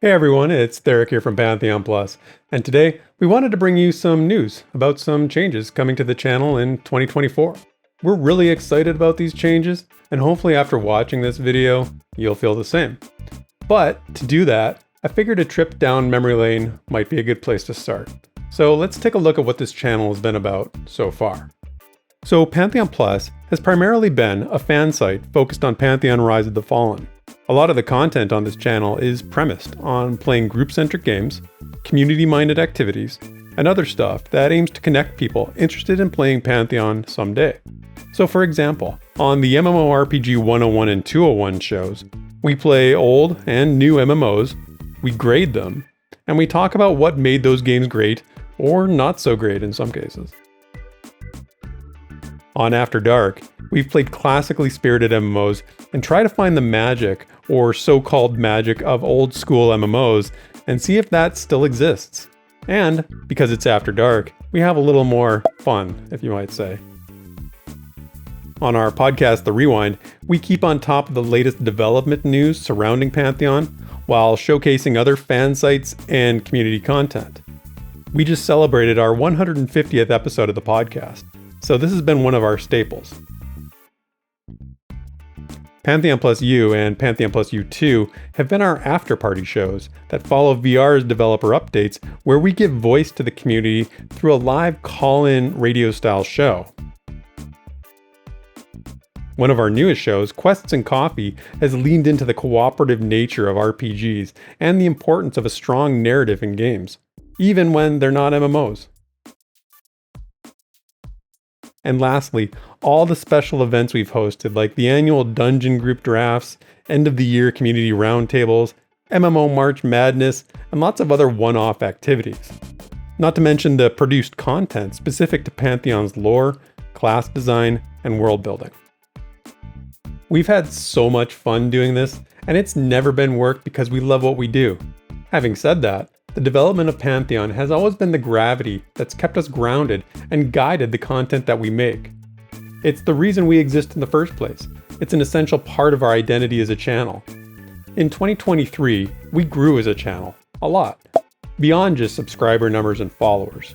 Hey everyone, it's Therek here from PantheonPlus, and today we wanted to bring you some news about some changes coming to the channel in 2024. We're really excited about these changes, and hopefully after watching this video, you'll feel the same. But to do that, I figured a trip down memory lane might be a good place to start. So let's take a look at what this channel has been about so far. So PantheonPlus has primarily been a fan site focused on Pantheon Rise of the Fallen. A lot of the content on this channel is premised on playing group-centric games, community-minded activities, and other stuff that aims to connect people interested in playing Pantheon someday. So for example, on the MMORPG 101 and 201 shows, we play old and new MMOs, we grade them, and we talk about what made those games great or not so great in some cases. On After Dark, we've played classically spirited MMOs and try to find the magic, or so-called magic, of old school MMOs and see if that still exists. And, because it's After Dark, we have a little more fun, if you might say. On our podcast, The Rewind, we keep on top of the latest development news surrounding Pantheon while showcasing other fan sites and community content. We just celebrated our 150th episode of the podcast, so this has been one of our staples. PantheonPlus U and PantheonPlus U2 have been our after-party shows that follow VR's developer updates, where we give voice to the community through a live call-in radio-style show. One of our newest shows, Quests and Coffee, has leaned into the cooperative nature of RPGs and the importance of a strong narrative in games, even when they're not MMOs. And lastly, all the special events we've hosted, like the annual Dungeon Group Drafts, end-of-the-year community roundtables, MMO March Madness, and lots of other one-off activities. Not to mention the produced content specific to Pantheon's lore, class design, and world building. We've had so much fun doing this, and it's never been work because we love what we do. Having said that, the development of Pantheon has always been the gravity that's kept us grounded and guided the content that we make. It's the reason we exist in the first place. It's an essential part of our identity as a channel. In 2023, we grew as a channel, a lot, beyond just subscriber numbers and followers.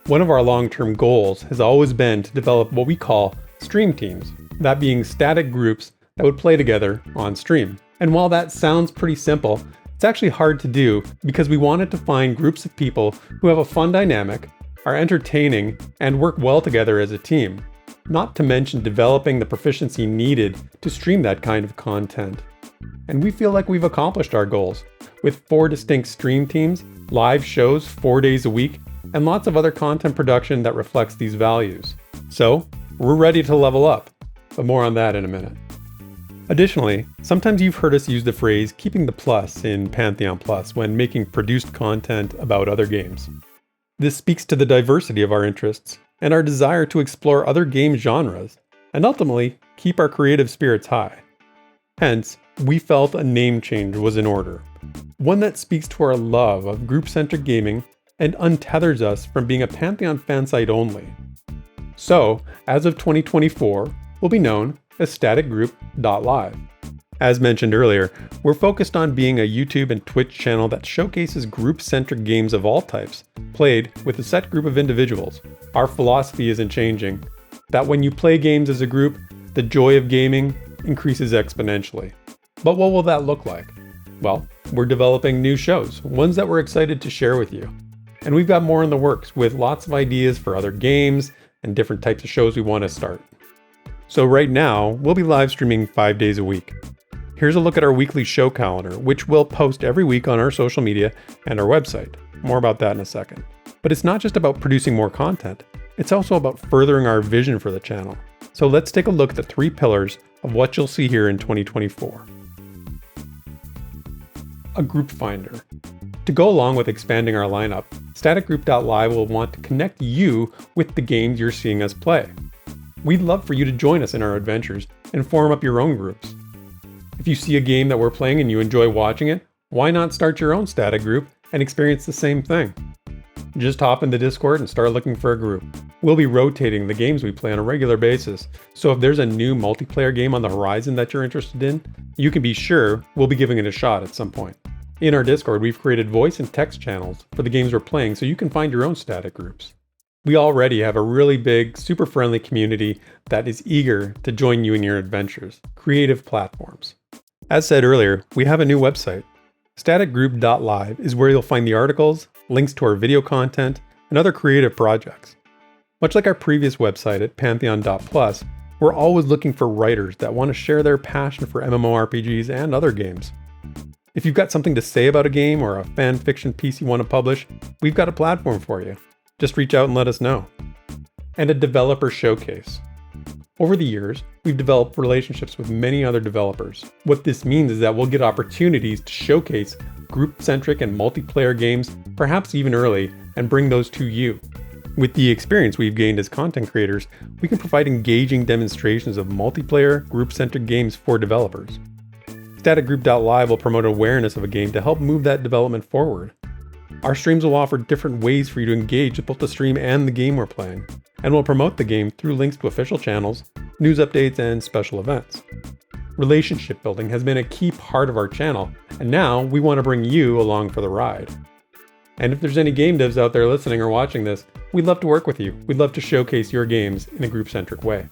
One of our long-term goals has always been to develop what we call stream teams, that being static groups that would play together on stream. And while that sounds pretty simple, it's actually hard to do because we wanted to find groups of people who have a fun dynamic, are entertaining, and work well together as a team. Not to mention developing the proficiency needed to stream that kind of content. And we feel like we've accomplished our goals, with 4 distinct stream teams, live shows 4 days a week, and lots of other content production that reflects these values. So, we're ready to level up, but more on that in a minute. Additionally, sometimes you've heard us use the phrase keeping the plus in PantheonPlus when making produced content about other games. This speaks to the diversity of our interests and our desire to explore other game genres and ultimately keep our creative spirits high. Hence, we felt a name change was in order, one that speaks to our love of group-centric gaming and untethers us from being a Pantheon fan site only. So, as of 2024, we'll be known as staticgroup.live. As mentioned earlier, we're focused on being a YouTube and Twitch channel that showcases group-centric games of all types, played with a set group of individuals. Our philosophy isn't changing, that when you play games as a group, the joy of gaming increases exponentially. But what will that look like? Well, we're developing new shows, ones that we're excited to share with you. And we've got more in the works with lots of ideas for other games and different types of shows we want to start. So right now, we'll be live streaming 5 days a week. Here's a look at our weekly show calendar, which we'll post every week on our social media and our website. More about that in a second. But it's not just about producing more content, it's also about furthering our vision for the channel. So let's take a look at the 3 pillars of what you'll see here in 2024. A group finder. To go along with expanding our lineup, staticgroup.live will want to connect you with the games you're seeing us play. We'd love for you to join us in our adventures and form up your own groups. If you see a game that we're playing and you enjoy watching it, why not start your own static group and experience the same thing? Just hop into Discord and start looking for a group. We'll be rotating the games we play on a regular basis, so if there's a new multiplayer game on the horizon that you're interested in, you can be sure we'll be giving it a shot at some point. In our Discord, we've created voice and text channels for the games we're playing so you can find your own static groups. We already have a really big, super friendly community that is eager to join you in your adventures. Creative Platforms. As said earlier, we have a new website. Staticgroup.live is where you'll find the articles, links to our video content, and other creative projects. Much like our previous website at PantheonPlus, we're always looking for writers that want to share their passion for MMORPGs and other games. If you've got something to say about a game or a fan fiction piece you want to publish, we've got a platform for you. Just reach out and let us know. And a developer showcase. Over the years, we've developed relationships with many other developers. What this means is that we'll get opportunities to showcase group-centric and multiplayer games, perhaps even early, and bring those to you. With the experience we've gained as content creators, we can provide engaging demonstrations of multiplayer, group-centric games for developers. Staticgroup.live will promote awareness of a game to help move that development forward. Our streams will offer different ways for you to engage with both the stream and the game we're playing, and we'll promote the game through links to official channels, news updates, and special events. Relationship building has been a key part of our channel, and now we want to bring you along for the ride. And if there's any game devs out there listening or watching this, we'd love to work with you. We'd love to showcase your games in a group-centric way.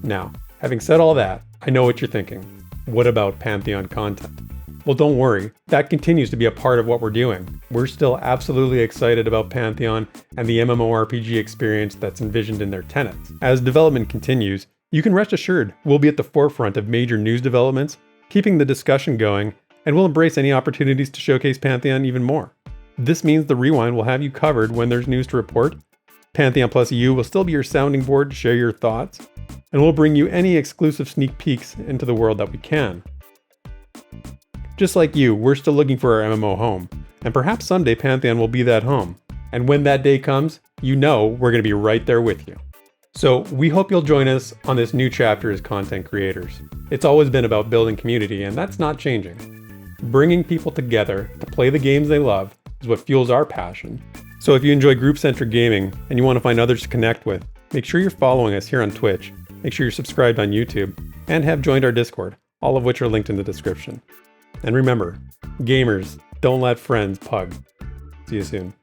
Now, having said all that, I know what you're thinking. What about Pantheon content? Well, don't worry, that continues to be a part of what we're doing. We're still absolutely excited about Pantheon and the MMORPG experience that's envisioned in their tenets. As development continues, you can rest assured we'll be at the forefront of major news developments, keeping the discussion going, and we'll embrace any opportunities to showcase Pantheon even more. This means the Rewind will have you covered when there's news to report. PantheonPlus EU will still be your sounding board to share your thoughts, and we'll bring you any exclusive sneak peeks into the world that we can. Just like you, we're still looking for our MMO home, and perhaps someday Pantheon will be that home. And when that day comes, you know we're going to be right there with you. So we hope you'll join us on this new chapter as content creators. It's always been about building community, and that's not changing. Bringing people together to play the games they love is what fuels our passion. So if you enjoy group-centric gaming and you want to find others to connect with, make sure you're following us here on Twitch, make sure you're subscribed on YouTube, and have joined our Discord, all of which are linked in the description. And remember, gamers, don't let friends pug. See you soon.